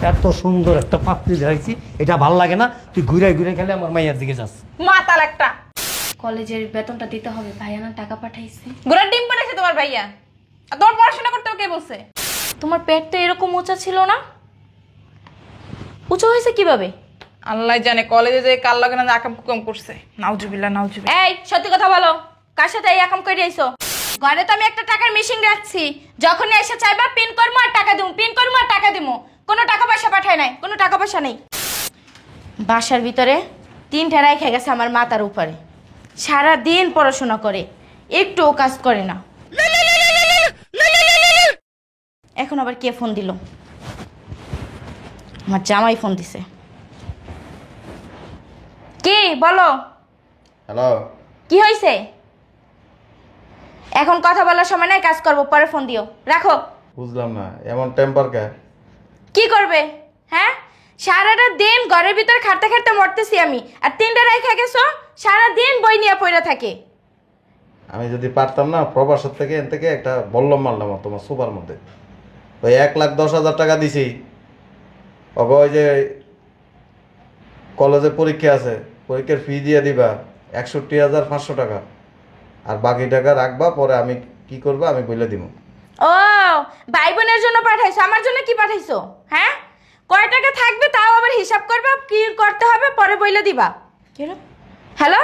এত সুন্দর একটা পাত্রী দেখাইছি, এটা ভাল লাগে না? তুই ঘুরে ঘুরে খেলে আমার মাইয়ার দিকে যাস। মাতাল একটা। কলেজের বেতনটা দিতে হবে, ভাইয়া না টাকা পাঠাইছে। ঘোড়ার ডিম পাঠাইছে তোমার ভাইয়া। আর তোমার পড়াশোনা করতে কে বলছে? তোমার পেট তো এরকম উঁচা ছিল না, উঁচু হয়েছে কিভাবে? আল্লাহ জানে, কলেজে যে কাল লাগে না আকাম কুকাম করছে। নাউজুবিল্লাহ নাউজুবিল্লাহ। এই সত্যি কথা বলো, কার সাথে এই রকম করে আইছো? ঘরে তো আমি একটা টাকার মেশিন রাখছি, যখনই এসে চাইবা পিন করবো আর টাকা দিমু, পিন করবো আর টাকা দিমু। কোনো টাকা পয়সা পাঠায় নাই, কোনো টাকা পয়সা নেই। বাসার ভিতরে 3টা রাইখা গেছে আমার মাথার উপরে, সারা দিন পড়াশোনা করে, একটুও কাজ করে না। এখন আবার কে ফোন দিল? আমার জামাই ফোন দিছে। কি বলো? হ্যালো, কি হয়েছে? এখন কথা বলার সময় নাই, কাজ করবো, পরে ফোন দিও, রাখো। বুঝলাম না এমন টেম্পার কে? কি করবে? হ্যাঁ, সারাটা দিন ঘরের ভিতরে খাটতে খাটতে মরতেছি আমি, আর 3টা রাইখা গেছো, সারা দিন বই নিয়ে পড়ে থাকে। আমি যদি পারতাম না প্রবাসের থেকে এন থেকে একটা বল্লম মারলাম তোমার সোফার মধ্যে। ওই 1,10,000 টাকা দিছি, ওকে ওই যে কলেজে পরীক্ষা আছে, পরীক্ষার ফি দিয়ে দিবা 61,500 টাকা, আর বাকি টাকা রাখবা, পরে আমি কি করবো আমি বলে দিব। ও, ভাই বোনের জন্য পাঠাইছো, আমার জন্য কি পাঠাইছো? হ্যাঁ, কয় টাকা থাকবে তাও আবার হিসাব করবা, কি করতে হবে পরে বইলে দিবা। হ্যালো,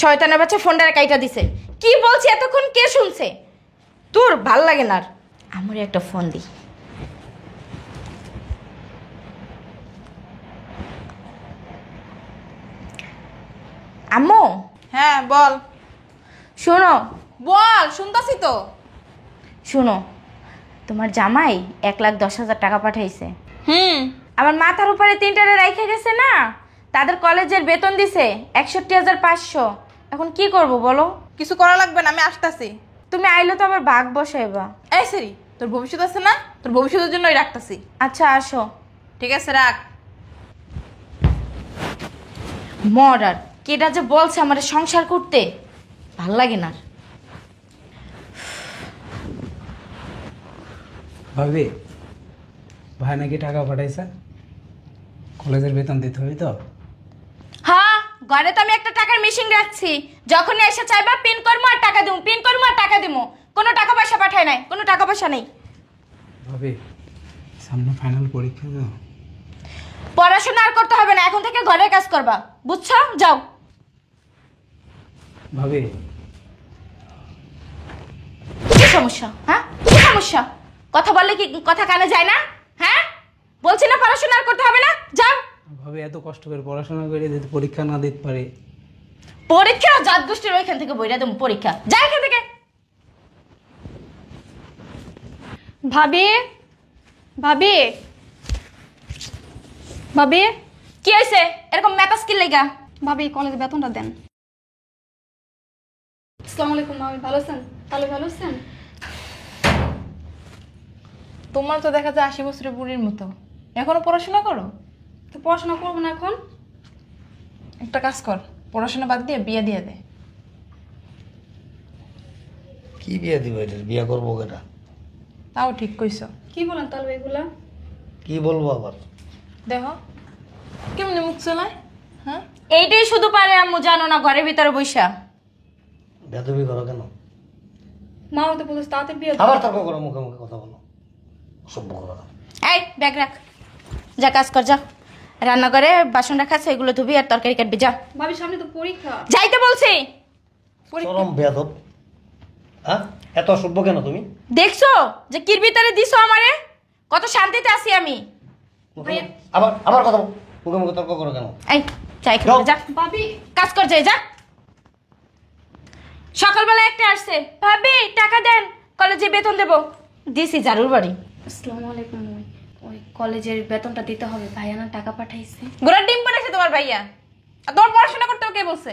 শয়তানের বাচ্চা ফোনটা কাইটা দিছে। কি বলছি এতক্ষণ কে শুনছে? তোর ভাল লাগে না। আর আমার একটা ফোন দি। আম্মু, হ্যাঁ বল। শোনো। বল, শুনতাছি তো। শোনো, তোমার জামাই 1,10,000 টাকা পাঠাইছে। আমার মাথার উপরে 3টারে রাইখে গেছে না, তাদের কলেজের বেতন দিছে 61,500। এখন কি করব বলো? কিছু করা লাগবে না, আমি আসতাছি। তুমি আইলে তো আবার ভাগ বসাইবা। এই সেরি, তোর ভবিষ্যৎ আছে না? তোর ভবিষ্যতের জন্যই রাখতাছি। আচ্ছা আসো। ঠিক আছে, রাখ। মরার কেটা যে বলছে আমার সংসার করতে, ভাল লাগে না। ভাবি, ভাই নাকি টাকা পাঠাইছে, কলেজের বেতন দিতে হবে তো? হ্যাঁ, ঘরে তো আমি একটা টাকার মেশিন রাখছি, যখনই এসে চাইবা পিন করবো আর টাকা দিমু, পিন করবো আর টাকা দিমু। কোনো টাকা পয়সা পাঠায় নাই, কোনো টাকা পয়সা নেই। ভাবি, সামনে ফাইনাল পরীক্ষা তো, পড়াশোনা আর করতে হবে না, এখন থেকে ঘরের কাজ করবা, বুঝছো? যাও। ভাবি কি সমস্যা? হ্যাঁ, কি সমস্যা? কথা বললে কি কথা কানে যায় না? হ্যাঁ, বলছি না পড়াশোনা আর করতে হবে না, যাও। ভাবি এত কষ্ট করে পড়াশোনা করে যদি পরীক্ষা না দিতে পারি? পরীক্ষা জাত গোষ্ঠীর ওইখান থেকে বইরা দেবো, পরীক্ষা যা এখান থেকে। ভাবি, ভাবি, ভাবি, কি হয়েছে এরকম মেকাস কি লেগা? ভাবি কলেজে বেতনটা দেন। আসসালামু আলাইকুম ভাবি, ভালো আছেন? তাহলে ভালো আছেন? তোমার তো দেখা যায় 80 বছরের বুড়ির মতো, এখনো পড়াশোনা করো? তো পড়াশোনা করবো না এখন? একটা কাজ কর, পড়াশোনা বাদ দিয়ে বিয়ে দিয়ে দে। কি বিয়ে দিব? এটা বিয়ে করবো কেটা? তাও ঠিক কইছো। কি বলেন তাহলে এগুলা? কি বলবো আবার? দেখো কেমনি মুখ চলায়। হ্যাঁ, এইটাই শুধু পারে আম্মু, জানো না? ঘরের ভিতরে বইসা বেদবি করো কেন? মা হতে বলছে তাড়াতাড়ি বিয়ে আবার তর্ক করো, মুখে মুখে কথা বলো, সভ্য করো না। এই ব্যাগ রাখ, যা কাজ কর, যা। রান্না করে বাসন রাখা আছে, এগুলো ধুবি আর তরকারি কাটবি, যা। ভাবি সামনে তো পরীক্ষা। যাইতে বলছি। চরম বেয়াদব। হ্যাঁ, এত অসভ্য কেন তুমি? দেখছো যে কির ভিতরে দিছো আমারে? কত শান্তিতে আছি আমি। ভাইয়া, আবার আবার কথা বলো, মুখে মুখে তর্ক করো কেন? এই চাই যাও। যা, ভাবি, কাজ কর, যাই যা। সকালবেলা একটা আসছে, ভাবি টাকা দেন, কলেজে বেতন দেবো। দিছি জারুর বাড়ি। আসসালামু আলাইকুম। ওই কলেজের বেতনটা দিতে হবে, ভাইয়া না টাকা পাঠাইছে। ঘোড়ার ডিম পাঠাইছে তোমার ভাইয়া। আর তোমার পড়াশোনা করতে কে বলছে?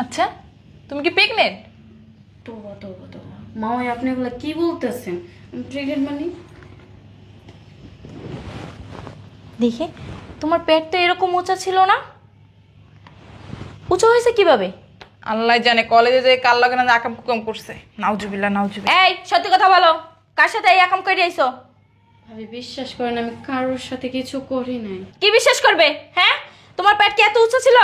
আচ্ছা, তুমি কি প্রেগনেন্ট? তোবা তোবা তোবা, মা ওই আপনি এগুলা কি বলতেছেন? প্রেগনেন্ট মানে? দেখে তোমার পেট তো এরকম উঁচা ছিল না, উঁচু হয়েছে কিভাবে? আল্লাহ জানে কলেজে যে কার লগে না আকাম কুকাম করছে। নাউজুবিল্লাহ নাউজুবিল্লাহ। এই সত্যি কথা বলো, কার সাথে এই একাম করে আইছো? ভাবি বিশ্বাস করেন আমি কারোর সাথে কিছু করি নাই। কি বিশ্বাস করবে? হ্যাঁ, তোমার পেট কি এত উঁচু ছিল?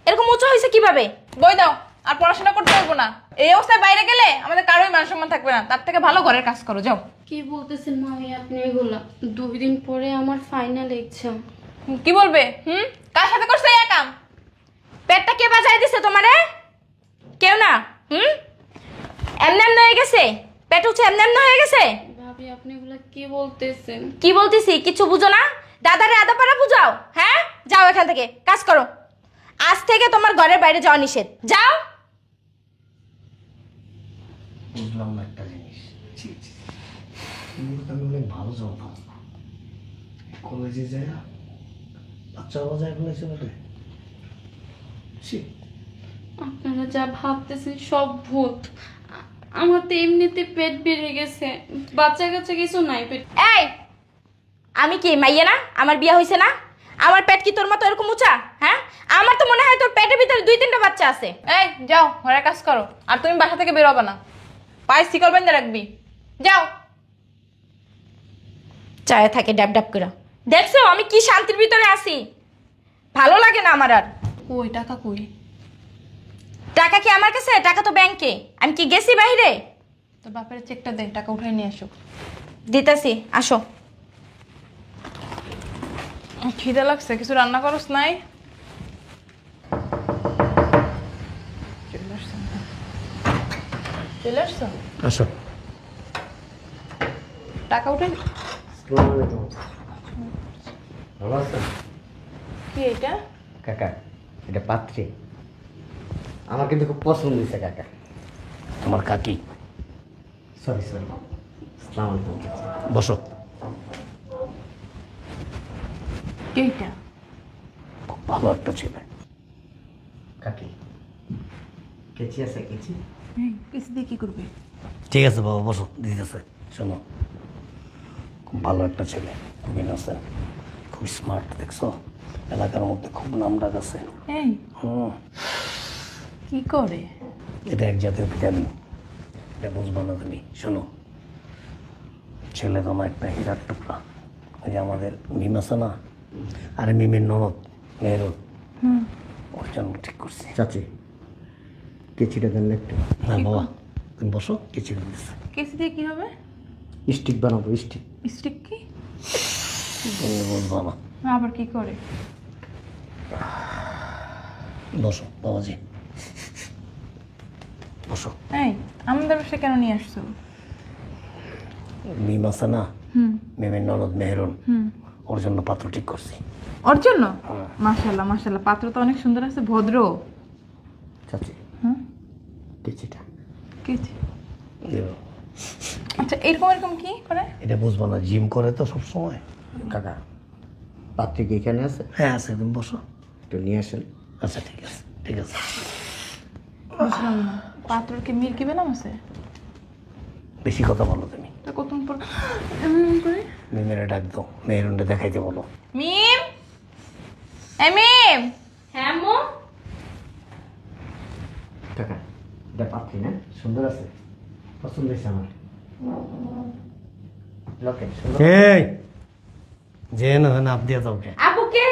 এরকম উঁচু হয়েছে কিভাবে? বই দাও, আর পড়াশোনা করতে পারবো না। এই অবস্থায় বাইরে গেলে আমাদের কারোই মান সম্মান থাকবে না। তার থেকে ভালো ঘরের কাজ করো, যাও। কি বলতেছেন মামি আপনি এগুলা? 2 দিন পরে আমার ফাইনাল এক্সাম। কি বলবে? কার সাথে করছে এই একাম? পেটটা কে বাজায় দিছে তোমারে? কেউ না। এমনি এমনি হয়ে গেছে? পেট উঠে এমনি এমনি হয়ে গেছে? ভাবি আপনি এগুলা কি বলতেছেন? কি বলতেছি কিছু বুঝো না? দাদারে আদা পাড়া বুঝাও। হ্যাঁ, যাও এখান থেকে, কাজ করো। আজ থেকে তোমার ঘরের বাইরে যাওয়া নিষেধ, যাও। বুঝলাম না একটা জিনিস, আমি অনেক ভালো যাবো কলেজে যায় না, বাচ্চা বাজায় ফেলেছে বলে। আপনারা যা ভাবতেছেন সব ভূত। আমার তো এমনিতে পেট বেড়ে গেছে, বাচ্চা কাচ্চা কিছু নাই পেট। এই, আমি কি মাইয়া না? আমার বিয়ে হয়েছে না? আমার পেট কি তোর মতো এরকম উঁচা? হ্যাঁ, আমার তো মনে হয় তোর পেটের ভিতরে 2-3টা বাচ্চা আছে। এই যাও, ঘরের কাজ করো। আর তুমি বাসা থেকে বেরোবে না, পায়ে শিকল বেঁধে রাখবি। যাও। চায়ে থাকে ডাব ডাব করে। দেখছো আমি কি শান্তির ভিতরে আছি? ভালো লাগে না আমার আর। কই টাকা কই? টাকা কি আমার কাছে? টাকা তো ব্যাংকে। আমি কি গেছি বাইরে? তোর বাপের চেকটা দে, টাকা উঠাই নিয়ে আসো। দিতেছি, আসো। খিদে লাগছে, কিছু রান্না করস নাই? চলে আসছো? আসো। টাকা উঠে ভালো আছেন কি এটা? কাকা? এটা পাত্রী, আমার কিন্তু খুব পছন্দ হয়েছে কাকা। তোমার কাকি? সরি সরি, আসসালামু আলাইকুম। বসো। এইটা খুব ভালো একটা ছেলে। কাকি কেচি আছে? কেচি কিছু দিয়ে কি করবে? ঠিক আছে বাবা, বসো, দিতেছে। শোনো, খুব ভালো একটা ছেলে, খুবই আছে, খুব স্মার্ট। দেখছো, এলাকার মধ্যে খুব নাম ডাক আছে। এই কি করে? এটা এক জাতীয় ভিটামিন, এটা বুঝবো না তুমি। শোনো, ছেলে তোমার একটা হীরার টুকরা। ওই যে আমাদের মিম আছে না, আরে মিমের ননদ মেহরুন, ওর জন্য ঠিক করছি। চাচি কেচিটা দেন একটু। না বাবা, তুমি বসো, কেচিটা দিচ্ছে। কেসি দিয়ে কি হবে? স্টিক বানাবো, স্টিক। স্টিক কি? তুমি বুঝবো না। আবার কি করে? বসো বাবাজি, বসো। এই আমাদের বাসায় কেন নিয়ে আসছো? মিম আছে না, মিমের ননদ মেহরুন, ওর জন্য পাত্র ঠিক করছি। ওর জন্য? মাশাআল্লাহ মাশাআল্লাহ, পাত্র তো অনেক সুন্দর আছে, ভদ্র। চাচি কেচিটা কেচি? দেব। আচ্ছা, এরকম এরকম কি করে? এটা বুঝবো না, জিম করে তো সব সময়। কাকা পাত্রী কি এখানে আছে? হ্যাঁ আছে, তুমি বসো, একটু নিয়ে আসেন। আচ্ছা ঠিক আছে, ঠিক আছে। বুঝলাম না, পাত্রর কি মিল্কি বেনাম আছে? বেশি কথা বলো তুমি। তা কতক্ষণ পর এমন করে? মিমেরে ডাক দাও, মেহরুনটা দেখাইতে বলো। মিম, এই মিম। হ্যাঁ মো, কাকা এটা পাত্রী না, সুন্দর আছে, পছন্দ হয়েছে আমার। এই যে না আপ দিয়ে দাও। আপু কে?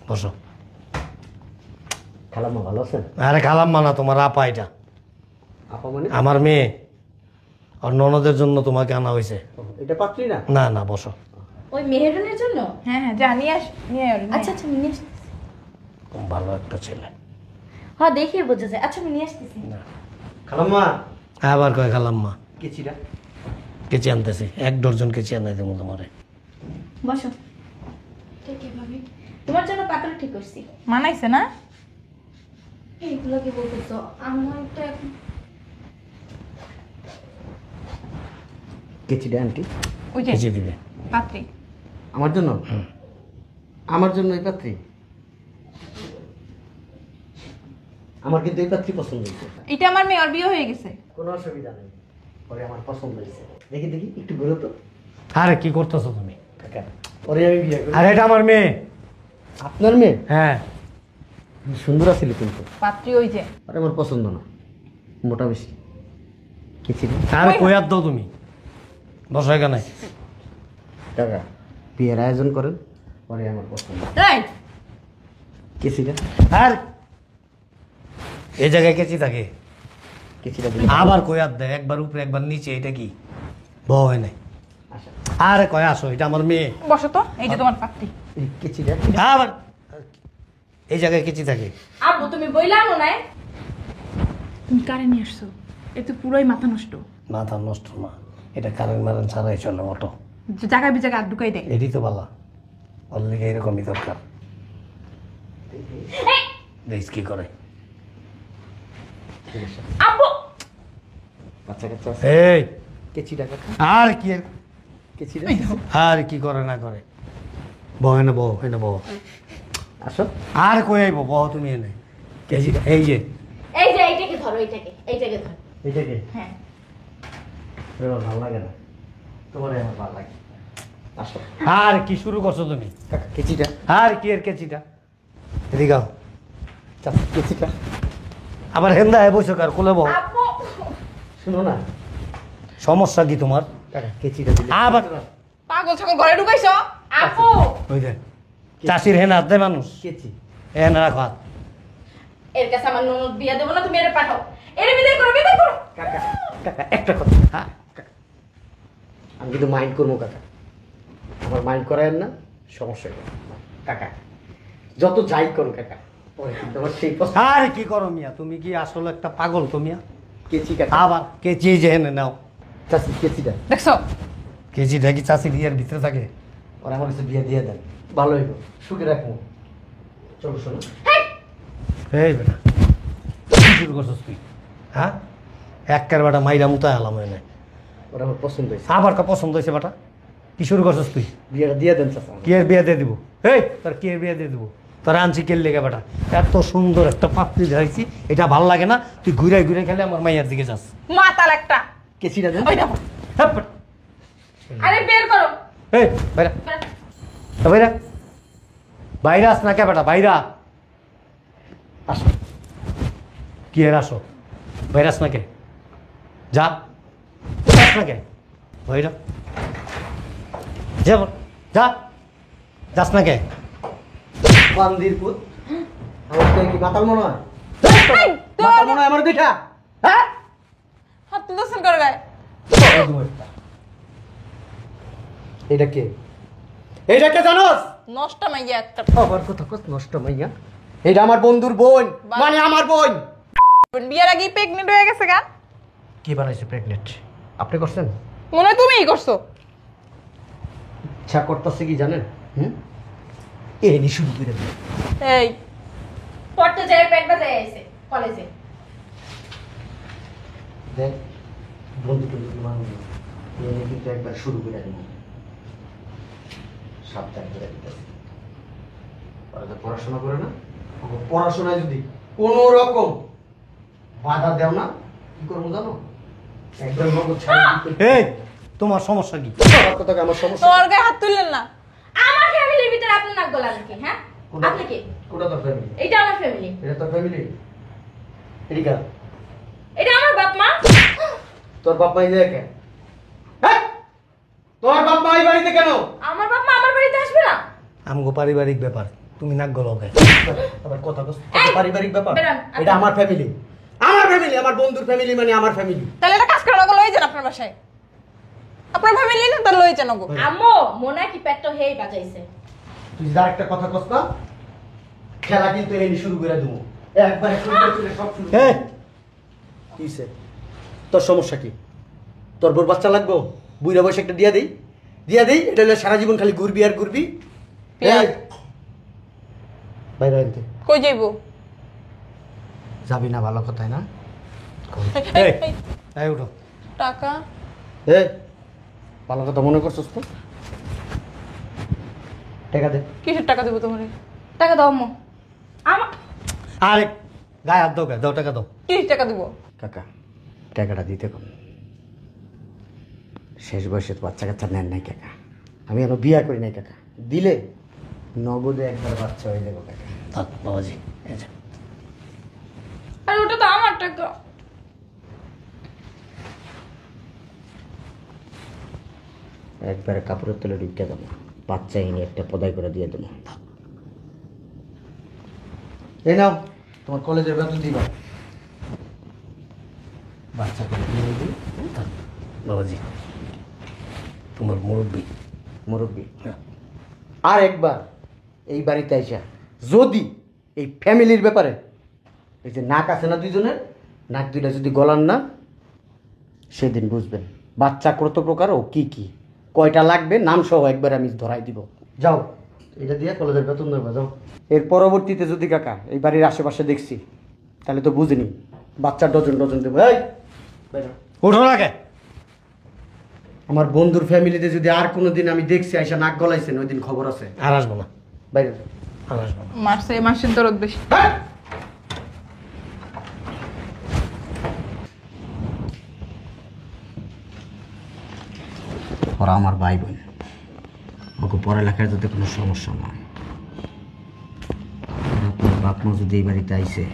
বসো। খালাম্মা ভালো আছেন? আরে খালাম্মা না, তোমার আপা। এটা আপা মানে আমার মেয়ে, আর ননদের জন্য তোমাকে আনা হয়েছে। এটা পাত্রী না? না না, বসো। ওই মেহেরুনের জন্য? হ্যাঁ হ্যাঁ, যা নিয়ে আস, নিয়ে আয় ওরে, নিয়ে আয়। আচ্ছা আচ্ছা, আমি নিয়ে আসতেছি। খুব ভালো একটা ছেলে। হ্যাঁ, দেখিয়ে বোঝা যায়। আচ্ছা, আমি নিয়ে আসতেছি। খালাম্মা আবার কয় খালাম্মা। কেচিটা? কেচি আনতেছি, 1 ডজন কেচি আনাই দেবো তোমারে। বসো। ঠিক আছে ভাবি, তোমার জন্য পাত্র ঠিক করছি। মানাইছে না? এইগুলো কি বলতেছো? আমার তো এখন কেচিটা আন্টি ওই যে কেচি দিবে পাত্রী। আমার জন্য? আমার জন্য এই পাত্রী? আমার কিন্তু এই পাত্রী পছন্দ হয়েছে। এটা আমার মেয়ে, ওর বিয়ে হয়ে গেছে। কোনো অসুবিধা নেই, ওরে আমার পছন্দ হয়েছে। দেখি দেখি একটু ঘুরো তো। আরে কি করতেছো তুমি? ওরে আমি বিয়ে করি। আরে এটা আমার মেয়ে। আপনার মেয়ে? হ্যাঁ। সুন্দর আছিল কিন্তু। পাত্রী ওই যে। আরে আমার পছন্দ না, মোটা বেশি। কি ছিল? আর কয়ার দাও তুমি, বসো এখানে। কাকা বিয়ের আয়োজন করেন, পরে আমার পছন্দ। এই কি ছিল? আর এই জায়গায় কেচি থাকে, কি ছিল দিলে? আবার কয়ার দেয়, একবার উপরে একবার নিচে, এটা কি বউ হয় নাই? আচ্ছা, আরে কয় আসো, এটা আমার মেয়ে। বসো তো, এই যে তোমার পাত্রী। এই কি ছিল? আবার এই জায়গায় কেচি থাকে। আব্বু তুমি বইলা আনো নাই? তুমি কারে নিয়ে আসছো? এ তো পুরোই মাথা নষ্ট। মাথা নষ্ট না, এটা কারেন্ট মারেন ছাড়াই চলে অটো। যে জায়গায় বিজায়গায় হাত ঢুকাই দেয়। এটি তো বালা, ওর লেগে এরকমই দরকার। দেখ কি করে। আব্বু বাচ্চা কাচ্চা আছে? এই কে ছিল কাকা? আর কি, কে ছিল? আর কি করে না করে। বউ এনে বউ, এনে বউ। আসো। আর কই আইব, বউ তুমি এনে। এই যে এই যে এইটাকে ধরো, এইটাকে ধরো। এইটাকে হ্যাঁ আমার ভালো লাগে না, তোমার আমার ভালো লাগে। আসো আর কি শুরু করছো তুমি? কাকা, কেচিটা আর কি এর কেচিটা, এদিকে আও। চাচা, কেচিটা আবার হেন্দা বসে কার কোলে বউ। আব্বু শুনো না সমস্যা কি তোমার? কাকা, কেচিটা দিলে আবার পাগল ছাগল ঘরে ঢুকাইছো? আব্বু ওই দেখ চাষির হেনা হাত দেয় মানুষ, কেচি। হেনা রাখো হাত। এর কাছে আমার ননদ বিয়া দেবো না, তুমি এর পাঠাও। এর বিদায় করো, বিদায় করো। কাকা কাকা একটা কথা, হ্যাঁ আমি কিন্তু মাইন্ড করবো কাকা, আমার মাইন্ড করায়েন না, সমস্যা নেই কাকা, যত যাই করো কাকা, পরে কিন্তু আমার সেই পছন্দ। আর কি করো মিয়া, তুমি কি আসলে একটা পাগল তো মিয়া? কেচি কাকা, আবার কেচি যে হেনে নাও। চাচি কেচিটা দেখছো? কেচিটা কি চাষি বিয়ের ভিতরে থাকে? ওরা আমার কাছে বিয়ে দিয়ে দেন, ভালো হইব, সুখে রাখবো। চলো শোনো। এই বেটা কি শুরু করছিস তুই? হ্যাঁ একের বেটা মাইরা মুতায় আলাম হয় নাই। ওরা আমার পছন্দ হয়েছে, আবার কা পছন্দ হয়েছে বেটা, কি শুরু করছিস তুই? বিয়েটা দিয়ে দেন চাচা। কি এর বিয়ে দিয়ে দিব? এই তোর কি এর বিয়ে দিয়ে দিব? তোর আনছি কেল লেগে বেটা, এত সুন্দর একটা পাত্রী দেখাইছি, এটা ভাল লাগে না? তুই ঘুরে ঘুরে খেলে আমার মাইয়ার দিকে যাস। মাতাল একটা। কেচিটা দেন। ওই দেখো। হ্যাঁ, বেটা। আরে বের করো। এই বাইরা, বাইরা বাইরা আস না কে বেটা, বাইরা আসো। কি এর আসো, বাইরাস না কে? যা যাস না কে? বাইরা যাব, যা যাস না কে? বান্দির পুত, আমার তো কি মাতাল মনে হয়? এই, তোর- মাতাল মনে হয় আমার দেখা? হ্যাঁ? হাত তুলতেছেন কার গায়ে? এটা কে? এইটা কে জানোস? নষ্ট মাইয়া একটা। আমার কথা কত নষ্ট মাইয়া। এটা আমার বন্ধুর বোন, মানে আমার বোন। বিয়ের আগে প্রেগনেন্ট হয়ে গেছে গা? কি বানাইছে প্রেগনেন্ট? আপনি করছেন? মনে হয় তুমিই করছো। ইচ্ছা করতেছে কি জানেন? এই নি শুরু করে দিন। এই পড়তে যায় পেট বাজায় আইছে কলেজে। দেখ বন্ধু টন্ধু মানুষ এই নিয়ে কিন্তু একবার শুরু করে দিন। সাবধান করে দিতেছি। ওরা তো পড়াশোনা করে না, ওকে পড়াশোনায় যদি কোনো রকম বাধা দেও না, কি করবো জানো? একবার মগজ ছাড়া এই তোমার সমস্যা কি? কথা আমার সমস্যা। তোর গায়ে হাত তুললেন না। আমার ফ্যামিলির ভিতরে আপনি নাক গলান কি? হ্যাঁ কোনটা- আপনি কি? কোনটা তোর ফ্যামিলি? এটা আমার ফ্যামিলি। এটা তোর ফ্যামিলি? এদিকে আয়। এটা আমার বাপ মা। তোর বাপ মা এই জায়গায় কেন? হ্যাঁ? তোর বাপ মা এই বাড়িতে কেন? আমার বাপ মা আমার বাড়িতে আসবে না। আমগো পারিবারিক ব্যাপার, তুমি নাক গলাবে। আবার কথা বলছ, পারিবারিক ব্যাপার। বেরান, এটা আমার ফ্যামিলি, আমার ফ্যামিলি, আমার বন্ধুর ফ্যামিলি, মানে আমার ফ্যামিলি। তাহলে এটা কাজ করে না লই যান আপনার বাসায়। আপনার ফ্যামিলি না তার লই যান গো। আম্মু মনে কি পেটটা হেই বাজাইছে। তুই যা একটা কথা কস না, খেলা কিন্তু এই শুরু করে দেবো একবারে। সব শুরু এই কি হইছে? তোর সমস্যা কি? তোর বোর বাচ্চা লাগবো? বুইরা বসে একটা দিয়া দেই, এটা হলে সারা জীবন খালি ঘুরবি আর ঘুরবি। পেঁয়াজ। বাইরে আনতে কই যাইবো? যাবি না, ভালো কথাই না? এই এই উঠো। টাকা ভালো কথা মনে করছিস তো? টাকা দে। কিসের টাকা দেবো তোমার? টাকা দাও আম্মু। আমার আরে গায়ে হাত দাও, গায়ে দাও, টাকা দাও। কি টাকা দেবো? কাকা টাকাটা দিতে কোন? শেষ বয়সে তো বাচ্চা কাচ্চা নেন নাই কাকা, আমি এখনো বিয়া করি নাই কাকা। দিলে নগদে একবার বাচ্চা হয়ে যাবো কাকা। থাক বাবাজি, এই যে, আর ওটা তো আমার টাকা। একবারে কাপড়ের তলে ঢুকে দেবো, বাচ্চা এনে একটা পদাই করে দিয়ে দেবো। এই নাও তোমার কলেজের বেতন দিবা। বাচ্চা করে দিয়ে দিবি। থাক, বাবাজি তোমার মুরব্বী। মুরব্বী হ্যাঁ, আর একবার এই বাড়িতে আইসা যদি এই ফ্যামিলির ব্যাপারে এই যে নাক আছে না দুইজনের, নাক দুইটা যদি গলান না, সেদিন বুঝবেন বাচ্চা কত প্রকার ও কি কি কয়টা লাগবে নাম সহ একবার আমি ধরাই দিব। যাও এটা দিয়ে কলেজের বেতন নেবা, যাও। এর পরবর্তীতে যদি কাকা এই বাড়ির আশেপাশে দেখছি তাহলে তো বুঝিনি, বাচ্চা ডজন ডজন দেবো। এই বাইরে। ওঠো না কে? আমার বন্ধুর ফ্যামিলিতে যদি আর কোনো দিন আমি দেখছি আইসা নাক গলাইছেন, ওই দিন খবর আছে। আর আসবো না, বাইরে যাও। আর আসবো না। মারছে এই মাসের দরদ বেশি। ওরা আমার ভাই বোন, ওকে পড়ালেখার যাতে কোনো সমস্যা না হয়। আর আপনার বাপ মা যদি এই বাড়িতে আইসে,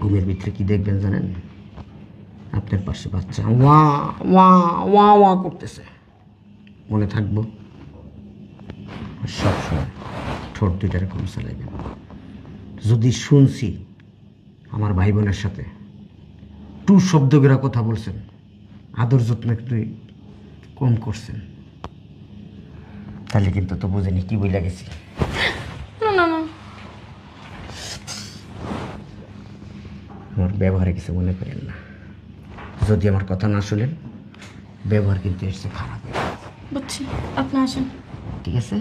ঘুমের ভিতরে কি দেখবেন জানেন? আপনার পাশে বাচ্চা ওয়া ওয়া ওয়া ওয়া করতেছে, মনে থাকবো। আর সবসময় ঠোঁট দুইটা এরকম চালাইবেন। যদি শুনছি আমার ভাই বোনের সাথে টু শব্দ করে কথা বলছেন, আদর যত্ন একটু কম করছেন, তাহলে কিন্তু তো বুঝেনি কি বইলা গেছি। না না না, আমার ব্যবহারে কিছু মনে করেন না। যদি আমার কথা না শুনেন, ব্যবহার কিন্তু এসছে খারাপ, বুঝছি, আপনি আসেন। ঠিক আছে?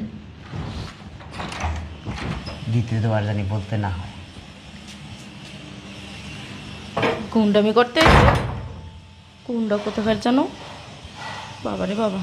দ্বিতীয়বার জানি বলতে না হয়। গুন্ডামি করতে, গুন্ডা কোথাকার জানো? বাবারে বাবা।